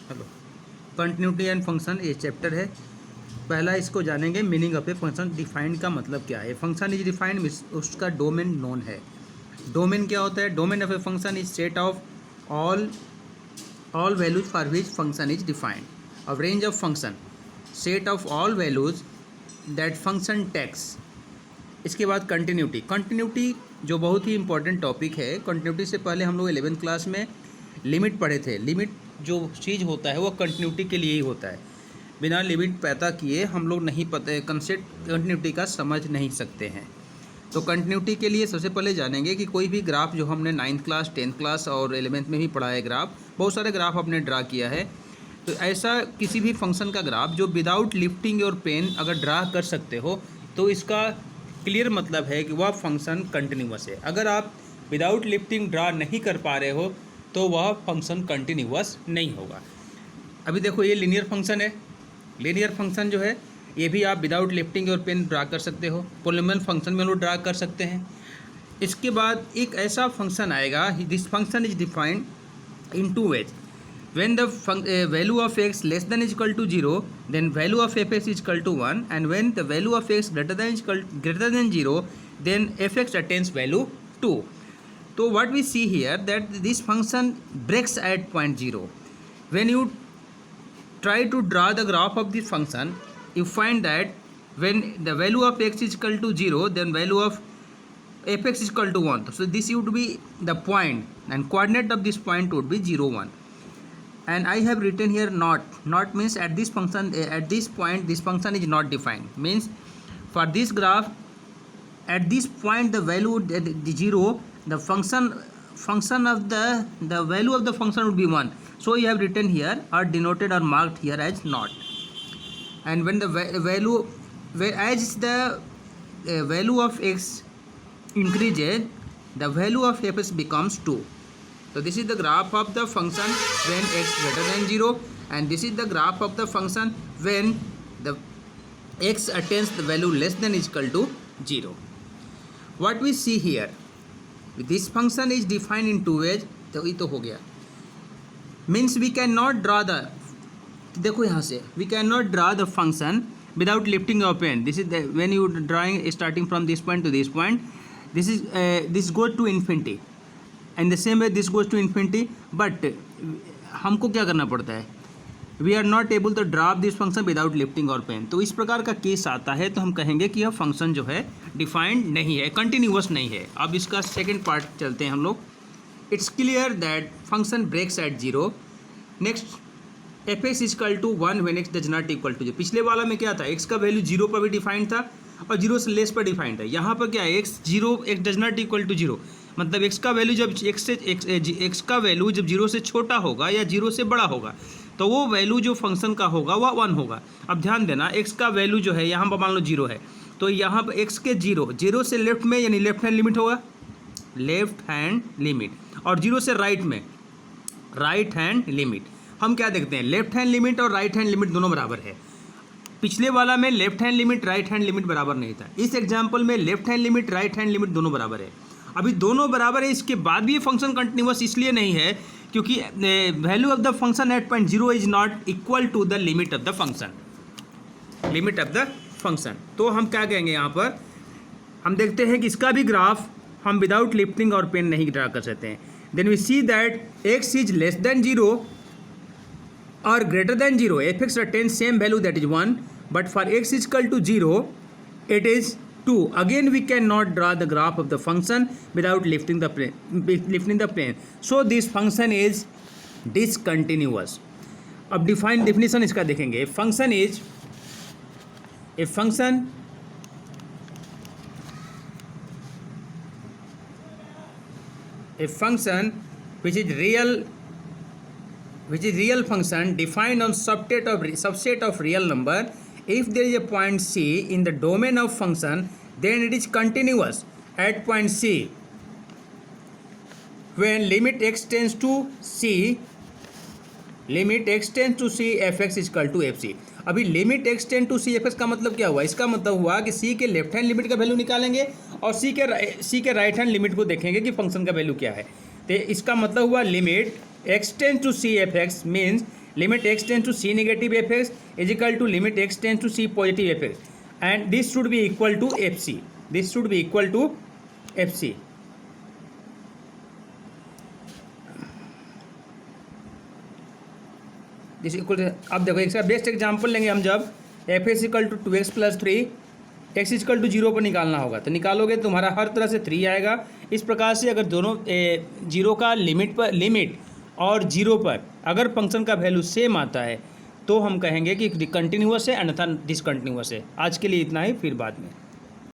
Hello, continuity and function ये chapter है। पहला इसको जानेंगे, meaning of a function. Defined का मतलब क्या है? फंक्शन इज डिफाइंड, उसका डोमेन नोन है। डोमेन क्या होता है? Domain of a function is set of all values for which function is defined. Of range of function, set of all values that function takes. इसके बाद continuity. Continuity जो बहुत ही इंपॉर्टेंट टॉपिक है। कंटिन्यूटी से पहले हम लोग 11th क्लास में लिमिट पढ़े थे। लिमिट जो चीज़ होता है वो कंटिन्यूटी के लिए ही होता है। बिना लिमिट पता किए हम लोग नहीं पता कंसेप्ट कंटिन्यूटी का समझ नहीं सकते हैं। तो कंटिन्यूटी के लिए सबसे पहले जानेंगे कि कोई भी ग्राफ जो हमने 9th क्लास 10th क्लास और 11th में भी पढ़ा है, ग्राफ बहुत सारे ग्राफ आपने ड्रा किया है। तो ऐसा किसी भी फंक्शन का ग्राफ जो विदाउट लिफ्टिंग योर पेन अगर ड्रा कर सकते हो तो इसका क्लियर मतलब है कि वह फंक्शन कंटिन्यूअस है। अगर आप विदाउट लिफ्टिंग ड्रा नहीं कर पा रहे हो तो वह फंक्शन कंटिन्यूअस नहीं होगा। अभी देखो, ये लीनियर फंक्शन है। लीनियर फंक्शन जो है ये भी आप विदाउट लिफ्टिंग और पेन ड्रा कर सकते हो। पॉलिनोमियल फंक्शन में लोग ड्रा कर सकते हैं। इसके बाद एक ऐसा फंक्शन आएगा, this function is defined in two ways. when the value of x less than is equal to 0, then value of fx is equal to 1, and when the value of x greater than 0, then fx attains value 2. So what we see here, that this function breaks at point 0. When you try to draw the graph of this function, you find that when the value of x is equal to 0, then value of fx is equal to 1. So this would be the point, and coordinate of this point would be 0, 1. And I have written here not. Not means at this function, at this point this function is not defined. Means for this graph at this point the value the 0, the function of the value of the function would be 1. So you have written here or denoted or marked here as not. And when the value, as the value of x increases, the value of fx becomes 2. So this is the graph of the function when x greater than 0, and this is the graph of the function when the x attains the value less than is equal to 0. What we see here, this function is defined in two ways. तो ये तो हो गया। Means we cannot draw the, देखो यहाँ से we cannot draw the function without lifting your pen. This is the, when you drawing starting from this point to this point, this goes to infinity. And the same way this goes to infinity. But हमको क्या करना पड़ता है? We are not able to drop this function without lifting और pen. तो इस प्रकार का केस आता है तो हम कहेंगे कि यह फंक्शन जो है डिफाइंड नहीं है, कंटिन्यूअस नहीं है। अब इसका सेकेंड पार्ट चलते हैं हम लोग। It's clear that function breaks at 0। Next, f x is equal to 1 when x does not equal to 0। पिछले वाला में क्या था? एक्स का वैल्यू 0 पर भी डिफाइंड था और 0 से लेस पर डिफाइंड था। यहाँ पर क्या है? X does not equal to 0, मतलब x का वैल्यू जब x का वैल्यू जब 0 से छोटा होगा या 0 से बड़ा होगा तो वो वैल्यू जो फंक्शन का होगा वह 1 होगा। अब ध्यान देना, x का वैल्यू जो है यहाँ पर मान लो 0 है, तो यहाँ पर x के 0 से लेफ्ट में यानी लेफ्ट हैंड लिमिट होगा, लेफ्ट हैंड लिमिट, और 0 से राइट में राइट हैंड लिमिट। हम क्या देखते हैं? लेफ्ट हैंड लिमिट और राइट हैंड लिमिट दोनों बराबर है। पिछले वाला में left hand limit right hand limit बराबर नहीं था। इस एग्जाम्पल में left hand limit right hand limit दोनों बराबर है। अभी दोनों बराबर है, इसके बाद भी ये फंक्शन कंटिन्यूअस इसलिए नहीं है क्योंकि value of the function at point 0 is not equal to the limit of the function, limit of the function. तो हम क्या कहेंगे यहाँ पर? हम देखते हैं कि इसका भी ग्राफ हम विदाउट लिफ्टिंग और पेन नहीं ड्रा कर सकते हैं। Then we see that x is less than 0 और greater than 0, f x attain same value that is 1, but for x is equal to 0 it is 2. Again we cannot draw the graph of the function without lifting the plane. So this function is discontinuous. अब definition इसका देखेंगे। function is a function which is real function defined on subset of real number. If there is a point C in the domain of function, then it is continuous at point C. When limit x tends to C, fx is equal to fc. अभी limit x tend to c fx का मतलब क्या हुआ? इसका मतलब हुआ कि c के लेफ्ट हैंड लिमिट का वैल्यू निकालेंगे और c के राइट हैंड लिमिट को देखेंगे कि फंक्शन का वैल्यू क्या है। तो इसका मतलब हुआ limit x tend to c fx means limit x tends to c negative f x is equal to limit x tends to c positive f x, and this should be equal to f c, this should be equal to f c. This equal, अब देखो इसका best example लेंगे हम, जब f s equal to 2x + 3 x equal to 0 पर निकालना होगा, तो निकालोगे तुम्हारा हर तरह से 3 आएगा। इस प्रकार से अगर दोनों जीरो का लिमिट और 0 पर अगर फंक्शन का वैल्यू सेम आता है तो हम कहेंगे कि कंटिन्यूअस है, अन्यथा डिसकंटिन्यूअस है। आज के लिए इतना ही, फिर बाद में।